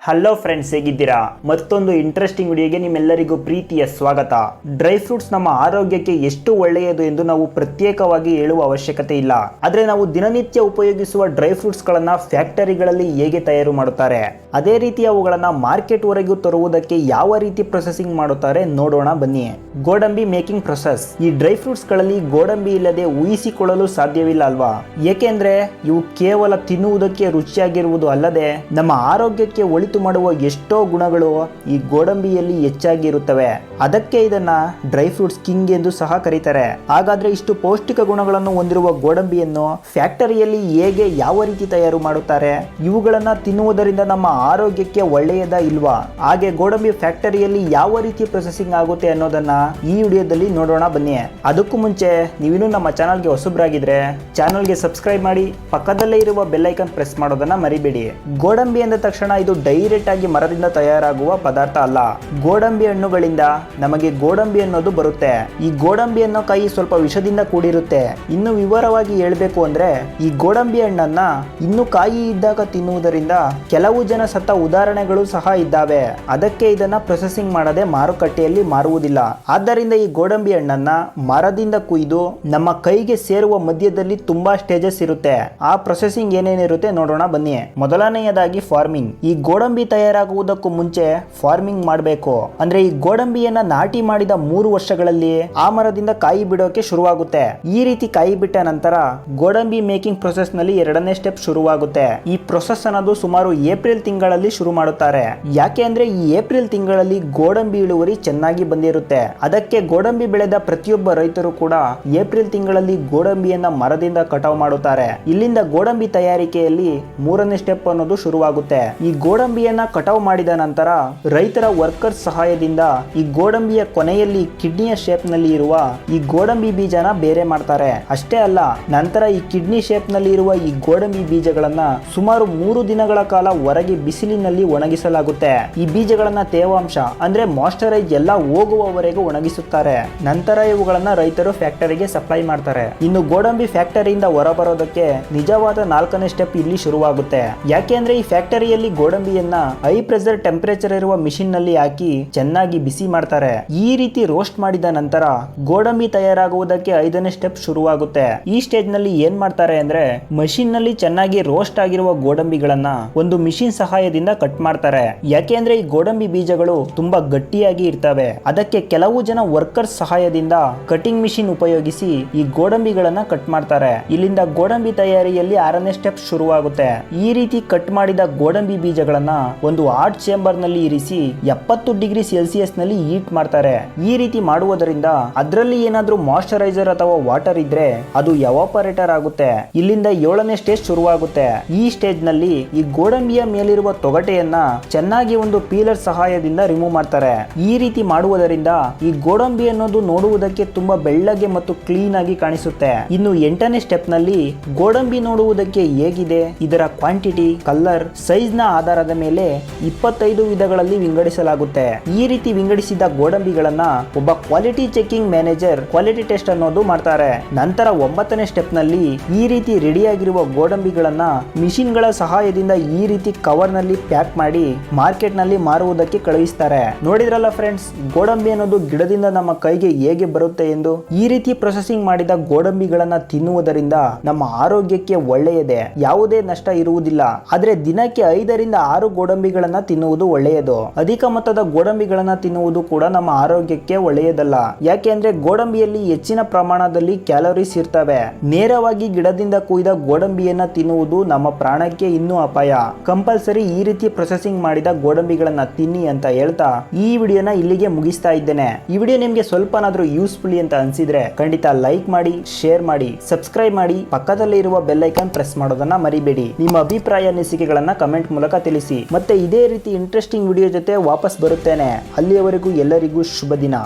Hello friends, ಹೇಗಿದ್ದೀರಾ? ಮತ್ತೊಂದು interesting ವಿಡಿಯೋಗೆ ನಿಮ್ಮೆಲ್ಲರಿಗೂ ಪ್ರೀತಿಯ ಸ್ವಾಗತ. ಡ್ರೈ ಫ್ರೂಟ್ಸ್ ನಮ್ಮ ಆರೋಗ್ಯಕ್ಕೆ ಎಷ್ಟು ಒಳ್ಳೆಯದು ಎಂದು ನಾವು ಪ್ರತ್ಯೇಕವಾಗಿ ಹೇಳುವ ಅವಶ್ಯಕತೆ ಇಲ್ಲ. ಆದರೆ ನಾವು ದಿನನಿತ್ಯ ಉಪಯೋಗಿಸುವ ಡ್ರೈ ಫ್ರೂಟ್ಸ್ ಗಳನ್ನ ಫ್ಯಾಕ್ಟರಿಗಳಲ್ಲಿ ಹೇಗೆ ತಯಾರು ಮಾಡುತ್ತಾರೆ, ಅದೇ ರೀತಿ ಅವುಗಳನ್ನ ಮಾರ್ಕೆಟ್ ವರೆಗೂ ತರುವುದಕ್ಕೆ ಯಾವ ರೀತಿ ಪ್ರೊಸೆಸಿಂಗ್ ಮಾಡುತ್ತಾರೆ ನೋಡೋಣ ಬನ್ನಿ. ಗೋಡಂಬಿ ಮೇಕಿಂಗ್ ಪ್ರೊಸೆಸ್. ಈ ಡ್ರೈ ಫ್ರೂಟ್ಸ್ ಗಳಲ್ಲಿ ಗೋಡಂಬಿ ಇಲ್ಲದೆ ಊಹಿಸಿಕೊಳ್ಳಲು ಸಾಧ್ಯವಿಲ್ಲ ಅಲ್ವಾ? ಏಕೆಂದ್ರೆ ಇವು ಕೇವಲ ತಿನ್ನುವುದಕ್ಕೆ ರುಚಿಯಾಗಿರುವುದು ಅಲ್ಲದೆ ನಮ್ಮ ಆರೋಗ್ಯಕ್ಕೆ ಒಳಿತು ಮಾಡುವ ಎಷ್ಟೋ ಗುಣಗಳು ಈ ಗೋಡಂಬಿಯಲ್ಲಿ ಹೆಚ್ಚಾಗಿ ಇರುತ್ತವೆ. ಅದಕ್ಕೆ ಇದನ್ನ ಡ್ರೈ ಫ್ರೂಟ್ಸ್ ಕಿಂಗ್ ಎಂದು ಸಹ ಕರೀತಾರೆ. ಹಾಗಾದ್ರೆ ಇಷ್ಟು ಪೌಷ್ಟಿಕ ಗುಣಗಳನ್ನು ಹೊಂದಿರುವ ಗೋಡಂಬಿಯನ್ನು ಫ್ಯಾಕ್ಟರಿಯಲ್ಲಿ ಹೇಗೆ ಯಾವ ರೀತಿ ತಯಾರು ಮಾಡುತ್ತಾರೆ, ಇವುಗಳನ್ನ ತಿನ್ನುವುದರಿಂದ ನಮ್ಮ ಆರೋಗ್ಯಕ್ಕೆ ಒಳ್ಳೆಯದಾ ಇಲ್ವಾ, ಹಾಗೆ ಗೋಡಂಬಿ ಫ್ಯಾಕ್ಟರಿಯಲ್ಲಿ ಯಾವ ರೀತಿ ಪ್ರೊಸೆಸಿಂಗ್ ಆಗುತ್ತೆ ಅನ್ನೋದನ್ನ ಈ ವಿಡಿಯೋದಲ್ಲಿ ನೋಡೋಣ ಬನ್ನಿ. ಅದಕ್ಕೂ ಮುಂಚೆ ನೀವಿನ್ನೂ ನಮ್ಮ ಚಾನಲ್ಗೆ ಹೊಸಬ್ರಾಗಿದ್ರೆ ಚಾನಲ್ಗೆ ಸಬ್ಸ್ಕ್ರೈಬ್ ಮಾಡಿ, ಪಕ್ಕದಲ್ಲೇ ಇರುವ ಬೆಲ್ ಐಕಾನ್ ಪ್ರೆಸ್ ಮಾಡೋದನ್ನ ಮರಿಬೇಡಿ. ಗೋಡಂಬಿ ಎಂದ ತಕ್ಷಣ ಇದು ಡೈರೆಕ್ಟ್ ಆಗಿ ಮರದಿಂದ ತಯಾರಾಗುವ ಪದಾರ್ಥ ಅಲ್ಲ. ಗೋಡಂಬಿ ಹಣ್ಣುಗಳಿಂದ ನಮಗೆ ಗೋಡಂಬಿ ಅನ್ನೋದು ಬರುತ್ತೆ. ಈ ಗೋಡಂಬಿ ಅನ್ನೋ ಕಾಯಿ ಸ್ವಲ್ಪ ವಿಷದಿಂದ ಕೂಡಿರುತ್ತೆ. ಇನ್ನು ವಿವರವಾಗಿ ಹೇಳಬೇಕು ಅಂದ್ರೆ ಈ ಗೋಡಂಬಿ ಹಣ್ಣನ್ನ ಇನ್ನು ಕಾಯಿ ಇದ್ದಾಗ ತಿನ್ನುವುದರಿಂದ ಕೆಲವು ಜನ ಸತ್ತ ಉದಾಹರಣೆಗಳು ಸಹ ಇದ್ದಾವೆ. ಅದಕ್ಕೆ ಇದನ್ನ ಪ್ರೊಸೆಸಿಂಗ್ ಮಾಡದೆ ಮಾರುಕಟ್ಟೆಯಲ್ಲಿ ಮಾರುವುದಿಲ್ಲ. ಆದ್ದರಿಂದ ಈ ಗೋಡಂಬಿ ಹಣ್ಣನ್ನ ಮರದಿಂದ ಕುಯ್ದು ನಮ್ಮ ಕೈಗೆ ಸೇರುವ ಮಧ್ಯದಲ್ಲಿ ತುಂಬಾ ಸ್ಟೇಜಸ್ ಇರುತ್ತೆ. ಆ ಪ್ರೊಸೆಸಿಂಗ್ ಏನೇನಿರುತ್ತೆ ನೋಡೋಣ ಬನ್ನಿ. ಮೊದಲನೆಯದಾಗಿ ಫಾರ್ಮಿಂಗ್. ಈ ಗೋಡಂಬಿ ತಯಾರಾಗುವುದಕ್ಕೂ ಮುಂಚೆ ಫಾರ್ಮಿಂಗ್ ಮಾಡಬೇಕು. ಅಂದ್ರೆ ಈ ಗೋಡಂಬಿಯನ್ನ ನಾಟಿ ಮಾಡಿದ 3 ವರ್ಷಗಳಲ್ಲಿ ಆ ಮರದಿಂದ ಕಾಯಿ ಬಿಡೋಕೆ ಶುರುವಾಗುತ್ತೆ. ಈ ರೀತಿ ಕಾಯಿ ಬಿಟ್ಟ ನಂತರ ಗೋಡಂಬಿ ಮೇಕಿಂಗ್ ಪ್ರೊಸೆಸ್ ನಲ್ಲಿ 2ನೇ ಸ್ಟೆಪ್ ಶುರುವಾಗುತ್ತೆ. ಈ ಪ್ರೊಸೆಸ್ ಅನ್ನೋದು ಸುಮಾರು ಏಪ್ರಿಲ್ ತಿಂಗಳಲ್ಲಿ ಶುರು ಮಾಡುತ್ತಾರೆ. ಯಾಕೆ ಅಂದ್ರೆ ಈ ಏಪ್ರಿಲ್ ತಿಂಗಳಲ್ಲಿ ಗೋಡಂಬಿ ಇಳುವರಿ ಚೆನ್ನಾಗಿ ಬಂದಿರುತ್ತೆ. ಅದಕ್ಕೆ ಗೋಡಂಬಿ ಬೆಳೆದ ಪ್ರತಿಯೊಬ್ಬ ರೈತರು ಕೂಡ ಏಪ್ರಿಲ್ ತಿಂಗಳಲ್ಲಿ ಗೋಡಂಬಿಯನ್ನ ಮರದಿಂದ ಕಟಾವು ಮಾಡುತ್ತಾರೆ. ಇಲ್ಲಿಂದ ಗೋಡಂಬಿ ತಯಾರಿಕೆಯಲ್ಲಿ 3ನೇ ಸ್ಟೆಪ್ ಅನ್ನೋದು ಶುರುವಾಗುತ್ತೆ. ಈ ಗೋಡಂಬಿಯನ್ನ ಕಟಾವು ಮಾಡಿದ ನಂತರ ರೈತರ ವರ್ಕರ್ಸ್ ಸಹಾಯದಿಂದ ಈ ಗೋಡಂಬಿಯ ಕೊನೆಯಲ್ಲಿ ಕಿಡ್ನಿಯ ಶೇಪ್ ನಲ್ಲಿ ಇರುವ ಈ ಗೋಡಂಬಿ ಬೀಜನ ಬೇರೆ ಮಾಡ್ತಾರೆ. ಅಷ್ಟೇ ಅಲ್ಲ, ನಂತರ ಈ ಕಿಡ್ನಿ ಶೇಪ್ ನಲ್ಲಿ ಇರುವ ಈ ಗೋಡಂಬಿ ಬೀಜಗಳನ್ನ ಸುಮಾರು 3 ದಿನಗಳ ಕಾಲ ಹೊರಗೆ ಬಿಸಿಲಿನಲ್ಲಿ ಒಣಗಿಸಲಾಗುತ್ತೆ. ಈ ಬೀಜಗಳನ್ನ ತೇವಾಂಶ ಅಂದ್ರೆ ಮಾಯಿಶ್ಚರೈಸ್ ಎಲ್ಲ ಹೋಗುವವರೆಗೂ ಒಣಗಿಸುತ್ತಾರೆ. ನಂತರ ಇವುಗಳನ್ನ ರೈತರು ಫ್ಯಾಕ್ಟರಿಗೆ ಸಪ್ಲೈ ಮಾಡ್ತಾರೆ. ಇನ್ನು ಗೋಡಂಬಿ ಫ್ಯಾಕ್ಟರಿಯಿಂದ ಹೊರಬರೋದಕ್ಕೆ ನಿಜವಾದ 4ನೇ ಸ್ಟೆಪ್ ಇಲ್ಲಿ ಶುರುವಾಗುತ್ತೆ. ಯಾಕೆಂದ್ರೆ ಈ ಫ್ಯಾಕ್ಟರಿಯಲ್ಲಿ ಗೋಡಂಬಿಯನ್ನ ಹೈ ಪ್ರೆಷರ್ ಟೆಂಪರೇಚರ್ ಇರುವ ಮಿಷಿನ್ ನಲ್ಲಿ ಹಾಕಿ ಚೆನ್ನಾಗಿ ಬಿಸಿ ಮಾಡ್ತಾರೆ. ಈ ರೀತಿ ರೋಸ್ಟ್ ಮಾಡಿದ ನಂತರ ಗೋಡಂಬಿ ತಯಾರಾಗುವುದಕ್ಕೆ 5ನೇ ಸ್ಟೆಪ್ ಶುರುವಾಗುತ್ತೆ. ಈ ಸ್ಟೇಜ್ ನಲ್ಲಿ ಏನ್ ಮಾಡ್ತಾರೆ ಅಂದ್ರೆ ಮಷಿನ್ ನಲ್ಲಿ ಚೆನ್ನಾಗಿ ರೋಸ್ಟ್ ಆಗಿರುವ ಗೋಡಂಬಿಗಳನ್ನ ಒಂದು ಮಿಷಿನ್ ಸಹಾಯದಿಂದ ಕಟ್ ಮಾಡ್ತಾರೆ. ಯಾಕೆಂದ್ರೆ ಈ ಗೋಡಂಬಿ ಬೀಜಗಳು ತುಂಬಾ ಗಟ್ಟಿಯಾಗಿ ಇರ್ತವೆ. ಅದಕ್ಕೆ ಕೆಲವು ಜನ ವರ್ಕರ್ಸ್ ಸಹಾಯದಿಂದ ಕಟಿಂಗ್ ಮಿಷಿನ್ ಉಪಯೋಗಿಸಿ ಈ ಗೋಡಂಬಿಗಳನ್ನ ಕಟ್ ಮಾಡ್ತಾರೆ. ಇಲ್ಲಿಂದ ಗೋಡಂಬಿ ತಯಾರಿಯಲ್ಲಿ 6ನೇ ಸ್ಟೆಪ್ ಶುರುವಾಗುತ್ತೆ. ಈ ರೀತಿ ಕಟ್ ಮಾಡಿದ ಗೋಡಂಬಿ ಬೀಜಗಳನ್ನ ಒಂದು ಹಾಟ್ ಚೇಂಬರ್ ನಲ್ಲಿ ಇರಿಸಿ 70 ಡಿಗ್ರಿ ಸೆಲ್ಸಿಯಸ್ ನಲ್ಲಿ ಹೀಟ್ ಮಾಡ್ತಾರೆ. ಈ ರೀತಿ ಮಾಡುವುದರಿಂದ ಅದರಲ್ಲಿ ಏನಾದ್ರೂ ಮಾಯಿಶ್ಚರೈಸರ್ ಅಥವಾ ವಾಟರ್ ಇದ್ರೆ ಅದು ಎವಾಪರೇಟರ್ ಆಗುತ್ತೆ. ಇಲ್ಲಿಂದ 7ನೇ ಸ್ಟೇಜ್ ಶುರುವಾಗುತ್ತೆ. ಈ ಸ್ಟೇಜ್ ನಲ್ಲಿ ಈ ಗೋಡಂಬಿಯ ಮೇಲಿರುವ ತೊಗಟೆಯನ್ನ ಚೆನ್ನಾಗಿ ಒಂದು ಪೀಲರ್ ಸಹಾಯದಿಂದ ರಿಮೂವ್ ಮಾಡ್ತಾರೆ. ಈ ರೀತಿ ಮಾಡುವುದರಿಂದ ಈ ಗೋಡಂಬಿ ಅನ್ನೋದು ನೋಡುವುದಕ್ಕೆ ತುಂಬಾ ಬೆಳ್ಳಗೆ ಮತ್ತು ಕ್ಲೀನ್ ಆಗಿ ಕಾಣಿಸುತ್ತೆ. ಇನ್ನು 8ನೇ ಸ್ಟೆಪ್ ನಲ್ಲಿ ಗೋಡಂಬಿ ನೋಡುವುದಕ್ಕೆ ಹೇಗಿದೆ, ಇದರ ಕ್ವಾಂಟಿಟಿ, ಕಲರ್, ಸೈಜ್ ನ ಆಧಾರದ ಮೇಲೆ 25 ವಿಧಗಳಲ್ಲಿ ವಿಂಗಡಿಸಲಾಗುತ್ತೆ. ಈ ರೀತಿ ವಿಂಗಡಿಸಿದ ಗೋಡಂಬಿಗಳನ್ನ ಒಬ್ಬ quality checking manager quality test ಅನ್ನೋದು ಮಾಡ್ತಾರೆ. ನಂತರ 9ನೇ ಸ್ಟೆಪ್ ನಲ್ಲಿ ಈ ರೀತಿ ರೆಡಿಯಾಗಿರುವ ಗೋಡಂಬಿಗಳನ್ನ ಮಿಷಿನ್ ಗಳ ಸಹಾಯದಿಂದ ಈ ರೀತಿ ಕವರ್ ನಲ್ಲಿ ಪ್ಯಾಕ್ ಮಾಡಿ ಮಾರ್ಕೆಟ್ ನಲ್ಲಿ ಮಾರುವುದಕ್ಕೆ ಕಳುಹಿಸ್ತಾರೆ. ನೋಡಿದ್ರಲ್ಲ ಫ್ರೆಂಡ್ಸ್, ಗೋಡಂಬಿ ಅನ್ನೋದು ಗಿಡದಿಂದ ನಮ್ಮ ಕೈಗೆ ಹೇಗೆ ಬರುತ್ತೆ ಎಂದು. ಈ ರೀತಿ ಪ್ರೊಸೆಸಿಂಗ್ ಮಾಡಿದ ಗೋಡಂಬಿಗಳನ್ನ ತಿನ್ನುವುದರಿಂದ ನಮ್ಮ ಆರೋಗ್ಯಕ್ಕೆ ಒಳ್ಳೆಯದೇ, ಯಾವುದೇ ನಷ್ಟ ಇರುವುದಿಲ್ಲ. ಆದ್ರೆ ದಿನಕ್ಕೆ 5ರಿಂದ 6 ಗೋಡಂಬಿಗಳನ್ನ ತಿನ್ನುವುದು ಒಳ್ಳೆಯದು. ಅಧಿಕ ಮೊತ್ತದ ಗೋಡಂಬಿಗಳನ್ನ ತಿನ್ನುವುದು ಕೂಡ ನಮ್ಮ ಆರೋಗ್ಯಕ್ಕೆ ಒಳ್ಳೆಯದಲ್ಲ. ಯಾಕೆಂದ್ರೆ ಗೋಡಂಬಿಯಲ್ಲಿ ಹೆಚ್ಚಿನ ಪ್ರಮಾಣದಲ್ಲಿ ಕ್ಯಾಲೋರೀಸ್ ಇರ್ತವೆ. ನೇರವಾಗಿ ಗಿಡದಿಂದ ಕೊಯ್ದ ಗೋಡಂಬಿಯನ್ನ ತಿನ್ನುವುದು ನಮ್ಮ ಪ್ರಾಣಕ್ಕೆ ಇನ್ನೂ ಅಪಾಯ. ಕಂಪಲ್ಸರಿ ಈ ರೀತಿ ಪ್ರೊಸೆಸಿಂಗ್ ಮಾಡಿದ ಗೋಡಂಬಿಗಳನ್ನ ತಿನ್ನಿ ಅಂತ ಹೇಳ್ತಾ ಈ ವಿಡಿಯೋನ ಇಲ್ಲಿಗೆ ಮುಗಿಸ್ತಾ ಇದ್ದೇನೆ. ಈ ವಿಡಿಯೋ ನಿಮ್ಗೆ ಸ್ವಲ್ಪನಾದ್ರೂ ಯೂಸ್ಫುಲ್ ಅಂತ ಅನ್ಸಿದ್ರೆ ಖಂಡಿತ ಲೈಕ್ ಮಾಡಿ, ಶೇರ್ ಮಾಡಿ, ಸಬ್ಸ್ಕ್ರೈಬ್ ಮಾಡಿ, ಪಕ್ಕದಲ್ಲೇ ಇರುವ ಬೆಲ್ ಐಕಾನ್ ಪ್ರೆಸ್ ಮಾಡೋದನ್ನ ಮರಿಬೇಡಿ. ನಿಮ್ಮ ಅಭಿಪ್ರಾಯ ಅನಿಸಿಕೆಗಳನ್ನ ಕಮೆಂಟ್ ಮೂಲಕ ತಿಳಿಸಿ. ಮತ್ತೆ ಇದೇ ರೀತಿ ಇಂಟ್ರೆಸ್ಟಿಂಗ್ ವಿಡಿಯೋ ಜೊತೆ ವಾಪಸ್ ಬರುತ್ತೇನೆ. ಅಲ್ಲಿಯವರೆಗೂ ಎಲ್ಲರಿಗೂ ಶುಭ ದಿನ.